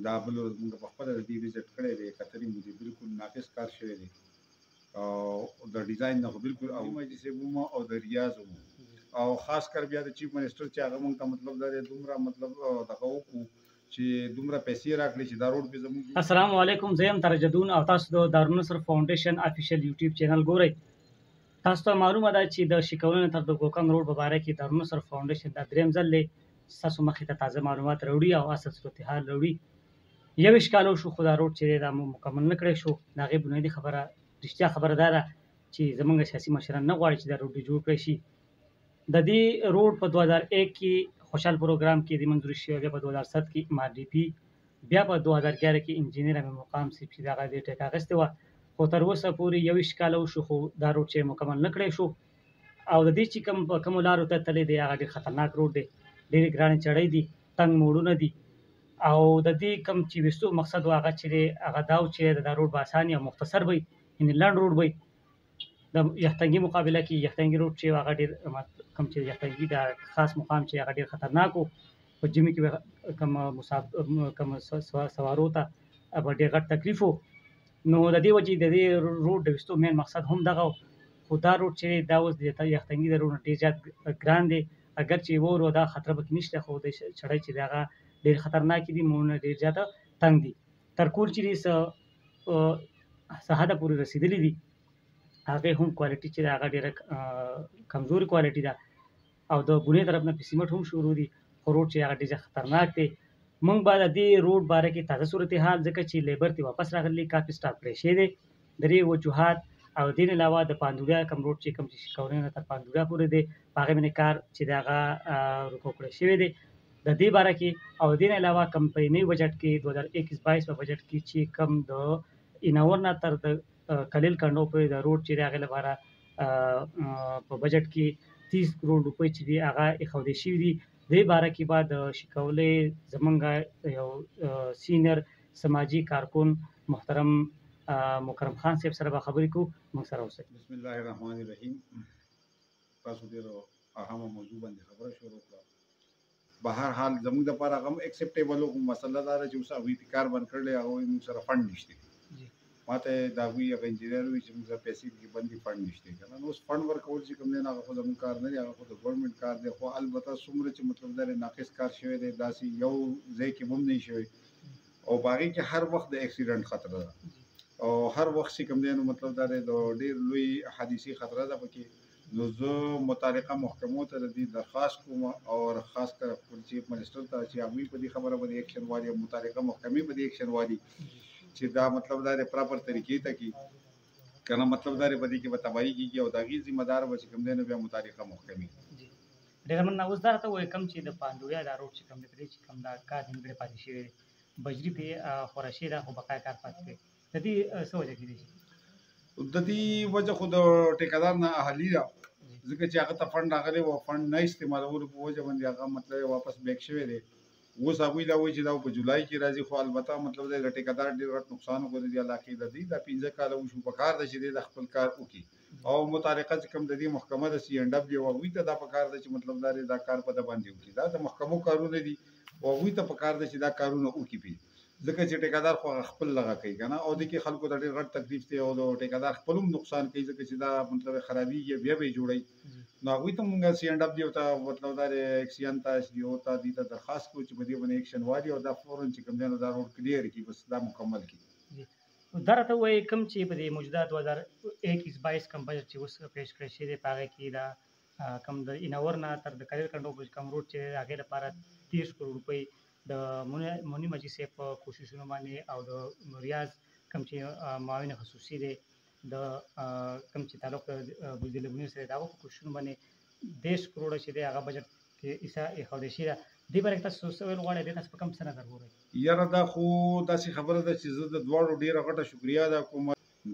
دا بل ورځ موږ په خپله د دې وزټ کړی دی کتلي مو دي بالکل ناقص کار شوی دی او د ډیزاین نه خو بالکل او مجلس صاحب او د ریاض او خاص کر بیا د چیف منسٹر چې هغه موږ ته مطلب دا دی دومره مطلب دغه وکړو چې دومره پیسې راکړي چې دا روډ به زموږ. السلام علیکم، زه یم ترجدون او تاسو د دارالنصر فاونډیشن افیشل یوټیوب چینل ګورئ. تاسو ته معلومه ده چې د شیکولنې تر د ګوکم روډ په باره کې دارالنصر فاونډیشن دا دریم ځل دی چې تاسو مخې ته تازه معلومات راوړي او اصل صورتحال راوړي. 21 کال وشو خو دا روډ چې دی دا مکمل نه کړی شو. د هغې بنیادي خبره رښتیا خبره دا ده چې زموږ سیاسي مشران نه غواړي چې دا روډ جوړ کړی شي. د دې روډ په 2001 کې خوشحال پروګرام کې د منظوري شوی، بیا په 2007 کې MRDP، بیا په 2011 کې انجینیر امین مقام صاحب چې دغه دې ټیکه اخیستې وه، خو تر اوسه پورې 21 کاله وشو خو دا روډ چې مکمل نه کړی شو. او د دې چې کومو لارو ته تللی دی هغه ډېر خطرناک روډ دی، ډېرې ګرانې چړۍ دي، تنګ موړونه دي. او د دې کوم چې ویستو مقصد و هغه چې دی هغه دا و چې دا روډ به اساني او مختصر وي، یعنې لنډ روډ وي. د یختنګي مقابله کې یختنګي روډ چې هغه ډېر کوم چې یختنګي د خاص مقام چې هغه ډېر خطرناک و، په ژمي کې کوم سوارو ته به ډېر غټ تکلیف و. نو د دې وجې د دې روډ د ویستو مین مقصد هم دغه و. خو دا روډ چې دا اوس د یختنګي د روډ نه ډېر زیات ګران دی. اگر چې وورو دا خطر پکې نشته، خو د چړۍ چې دی هغه ډېر خطرناکې دي، موړونه ډېر زیاته تنګ دي. ترکول چې دي څه حده پورې رسېدلي دي، هغې هم کوالټي چې ده هغه ډېره کمزورې کوالټي ده. او د بونې طرف نه پیسیمټ هم شروع دي، خو روډ چې هغه ډېر خطرناک دی. موږ به د دې روډ باره کې تازه صورتحال، ځکه چې لیبر ته واپس راغلی، کافي سټاپ کړی شوی دی. درې وجوهات او د دې نه علاوه د پاندوریا کوم روډ چې کوم چې شیکولنې نه تر پاندوریا پورې دی، په هغې باندې کار چې دی هغه رکو کړی شوی دی. د دې باره کې او د دې نه علاوه کوم په نوي بجټ کې 2021-22 په بجټ کې چې کوم د اناور نه تر د کلیل کنډو پورې د روډ چې دی هغې لپاره په بجټ کې 30 کروڑ روپۍ چې دي هغه ایښودل شوي دي. دې باره کې به د شیکولې زموږ یو سینیر سماجي کارکون محترم مکرم خان صاحب سره به خبرې کوو. موږ سره اوسئ. بسم الله الرحمن الرحیم. تاسو ډېرو اهمه موضوع باندې خبره شروع کړه. به هر حال زموږ دپاره هغه هم اکسپټیبل و، خو مسله دا ده چې اوس هغوی کار بند کړی، هغوی موږ سره فنډ نشته. ما ته د هغوی هغه انجینر وایي چې موږ سره پیسې پکې بندي فنډ نشته که نه. نو اوس فنډ ورکول چې کوم دی نو هغه خو زموږ کار نه دی، هغه خو د ګورنمنټ کار دی. خو البته څومره چې مطلب دا ناقص کار شوی دی، داسې یو ځای کې هم نه شوی، او په هغې کې هر وخت د اکسیډنټ خطره ده، او هر وخت چې کوم دی نو مطلب دا دی د ډېر لوی حادثې خطره ده پکې. نو زه متعلقه محکمو ته د دې درخواست کوم، او خاص کر خپل چیف منسټر ته چې هغوی په دې خبره باندې ایکشن والي، او متعلقه محکمې په دې ایکشن والي چې دا مطلب دا دی پراپر طریقې ته کړي، که نه مطلب دا دی په دې کې به تباهي کېږي، او د هغې ذمه دار به چې کوم دی نو بیا متعلقه محکمې. ډېره مننه. اوس دا راته ووایه کوم چې د پاندوریا دا روډ چې کوم دی، په دې چې کوم دا کار نیمګړی پاتې شوی دی، بجري پرې خوره شوې ده، خو بقا کار پاتې دی، د دې څه وجه کېدای شي؟ د دې وجه خو د ټیکهدار نه اهلي ده، ځکه چې هغه ته فنډ راغلی و، فنډ نه استعمالولو په وجه باندې هغه مطلب واپس بیک شوی دی. اوس هغوی دا وایي چې دا په جولای کې راځي، خو البته مطلب دی د ټیکهدار ډېر غټ نقصان وکړ د دې علاقې د دې دا 15 کاله وشو. په کار ده چې دی د خپل کار وکړي، او متعلقه چې کوم د دې محکمه د CNW هغوی ته دا په کار ده چې مطلب دا دی دا کار په ده باندې وکړي. دا د محکمو کارونه دي، او هغوی ته په کار ده چې دا کارونه وکړي، ځکه چې ټیکهدار خو هغه خپل لغه کوي که نه، او دې کې خلکو ته ډېر غټ تکلیف دی، او د ټیکهدار خپل هم نقصان کوي، ځکه چې دا مطلب خرابېږي بیا به یې جوړوي. نو هغوی ته مونږ CNW ته مطلب دا دی ایکسیان ته SDO ته دې ته درخواست کوو چې په دې باندې ایکشن والي، او دا فوراً چې کوم دی نو دا روډ کلیر کړي، بس دا مکمل کړي. دا راته ووایي کوم چې په دې موجوده 2021-22 کوم بجټ چې اوس پیش کړی شوی دی، په هغې کې دا کوم د اناور نه تر د کلیل کنډو پورې کوم روډ چې دی، د هغې لپاره 30 کروڑ روپۍ د مونی مجید صاحب په کوششونو باندې، او د ریاض کوم چې معاون خصوصي دی د کوم چې تعلق د بزدل بونې سره د هغو په کوششونو باندې 30 کروڑه چې دی هغه بجټ کې ایښودل شوي ده. دې باره کې تاسو څه ویل غواړئ؟ دې تاسو په کوم څه نظر ګورئ؟ یاره دا خو داسې خبره ده چې زه د دواړو ډېره غټه شکریا ادا کوم.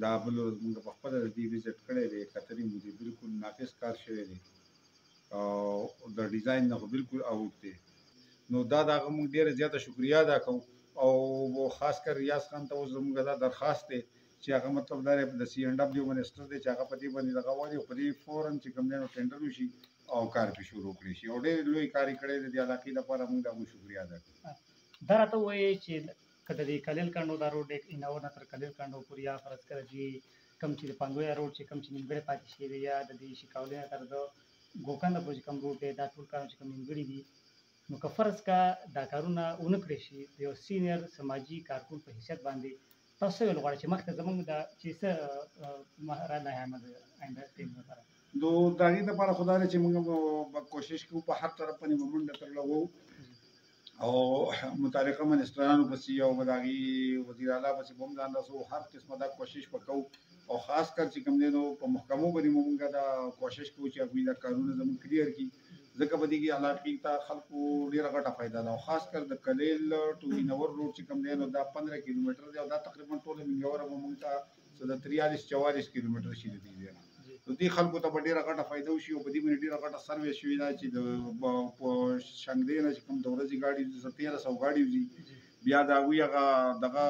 دا بل ورځ موږ په خپله د دې وزټ کړی دی، کتلي مو دي بالکل ناقص کار شوی دی، او د ډیزاین نه خو بالکل آوټ دی. نو دا د هغه موږ ډېره زیاته شکریا ادا کوو، او خاص کر ریاض خان ته اوس زموږ دا درخواست دی چې هغه مطلب دا د CNW منسټر دی چې هغه په دې باندې دغه والي، او په دې فوراً چې کوم دی نو ټینډر وشي او کار پرې شروع کړی شي، او ډېر لوی کار یې کړی دی د دې علاقې لپاره. موږ د هغوی شکریا ادا کوو. دا راته ووایئ چې که د دې کلیل کنډو دا روډ اناور نه تر کلیل کنډو پورې یا فرض کړه چې کوم چې د پنګویا روډ چې کوم چې نیمګړی پاتې شوی دی یا د دې شکاولې نه تر د ګوکنده پورې چې کوم روډ دی دا ټول کارونه چې کوم نیمګړي دي نو که فرض کا دا کارونه ونه کړی شي د یو سینیر سماجي کارکون په حیثیت باندې تاسو څه ویل غواړئ چې مخکې زموږ دا چې څه رانهامه ده آینده ټیم لپاره دو داغي لپاره خدای دې چې موږ به کوشش کوو په هر طرف باندې منډه ترلو او متعلقه منسټرانو پسې او داغي وزیر اعلی پسې هم ځان رسو هر قسمه دا کوشش وکاو او خاص کر چې کوم دینو په محکمو باندې موږ دا کوشش کوو چې هغوی دا کارونه زموږ کلیر کړي ځکه په دې کې علاقې ته خلکو ډېره غټه فایده ده او خاص کر د کلیل ټو انور روډ چې کوم دی نو دا 15 کیلومتر دی او دا تقریبا ټوله منګوره به موږ ته د 43-44 کیلومتر شي دی نو دې خلکو ته به ډېره غټه فایده وشي او په دې باندې ډېره غټه سروس شوې ده چې په شنګدې نه چې کوم د ورځې ګاډي 1300 ګاډي وځي بیا د هغوی هغه دغه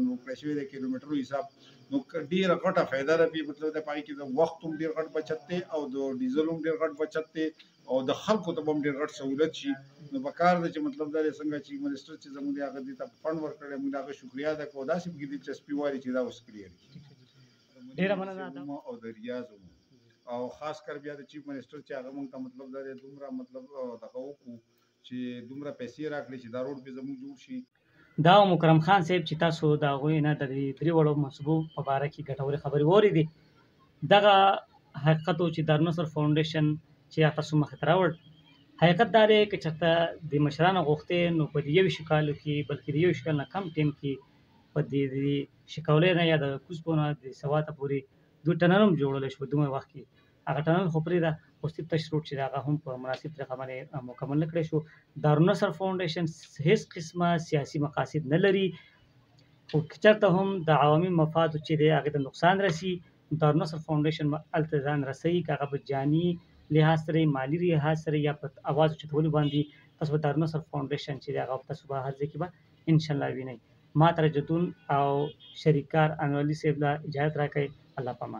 نو کړی شوی دی کیلومترو حساب نو ډېره غټه فایده ده پې مطلب د پای کې د وخت هم ډېر غټ بچت دی او د ډیزل هم ډېر غټ بچت دی او د خلکو ته هم ډېر غټ سہولت شي نو په کار ده چې مطلب دا څنګه چې منسټر چې زموږ د هغه دې ته فنډ ورکړی موږ د هغه شکریا ادا کوو داسې پکې دلچسپي واري چې دا اوس کلیر ډېره مننه او د ریاض او خاص کر بیا د چیف منسټر چې هغه موږ ته مطلب دا دومره مطلب دغه وکړو چې دومره پیسې راکړي چې دا روډ به زموږ جوړ شي دا مکرم خان صاحب چې تاسو د هغوی نه د درې وړو منصوبو په باره کې ګټورې خبرې واورېدې دغه حقیقت و چې دارالنصر فاونډیشن چې تاسو مخې ته راوړ حقیقت دا دی که چېرته د مشرانو غوښتې نو په دې 21 کالو کې بلکې د 21 کال نه کم ټیم کې په دې شکولې نه یا د کوزبو نه د سواته پورې 2 ټنل هم جوړولی شو په دومره وخت کې هغه ټنل خو پرېږده خو صرف تش روډ چې د هغه هم په مناسب طریقه باندې مکمل نه کړی شو دارالنصر فاونډیشن هېڅ قسمه سیاسي مقاصد نه لري خو که چېرته هم د عوامي مفادو چې دی هغې ته نقصان رسي دارالنصر فاونډیشن به هلته ځان رسوي که هغه په جاني لحاظ سره مالي لحاظ سره یا په اواز اوچتولو باندې تاسو به دارالنصر فاونډیشن چې دی هغه تاسو به هر ځای کې به انشاءالله وینئ ما ترجتون او شریکار انوارالي صاحب له اجازت راکړئ الله پامان